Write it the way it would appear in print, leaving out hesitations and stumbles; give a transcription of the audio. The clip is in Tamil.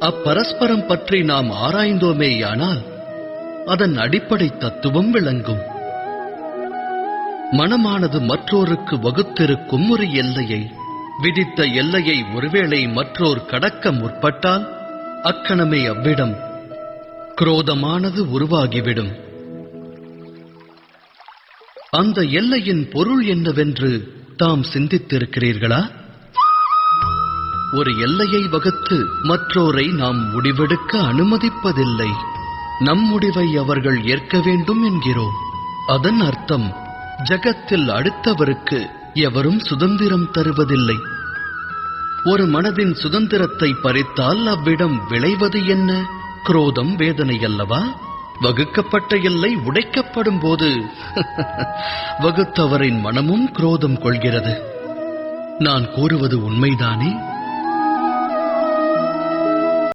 அப்பரஸ்பரம் பற்றி நாம் ஆராய்ந்தோமேயானால் அதன் அடிப்படை தத்துவம் விளங்கும். மனமானது மற்றோருக்கு வகுத்திருக்கும் ஒரு எல்லையை, விதித்த எல்லையை ஒருவேளை மற்றோர் கடக்க முற்பட்டால் அக்கணமே அவ்விடம் குரோதமானது உருவாகிவிடும். அந்த எல்லையின் பொருள் என்னவென்று தாம் சிந்தித்திருக்கிறீர்களா? ஒரு எல்லையை வகுத்து மற்றோரை நாம் முடிவெடுக்க அனுமதிப்பதில்லை. நம் முடிவை அவர்கள் ஏற்க வேண்டும் என்கிறோம். அதன் அர்த்தம் ஜகத்தில் அடுத்தவருக்கு எவரும் சுதந்திரம் தருவதில்லை. ஒரு மனதின் சுதந்திரத்தை பறித்தால் அவ்விடம் விளைவது என்ன? குரோதம், வேதனை அல்லவா? வகுக்கப்பட்ட எல்லை உடைக்கப்படும் போது வகுத்தவரின் மனமும் குரோதம் கொள்கிறது. நான் கூறுவது உண்மைதானே?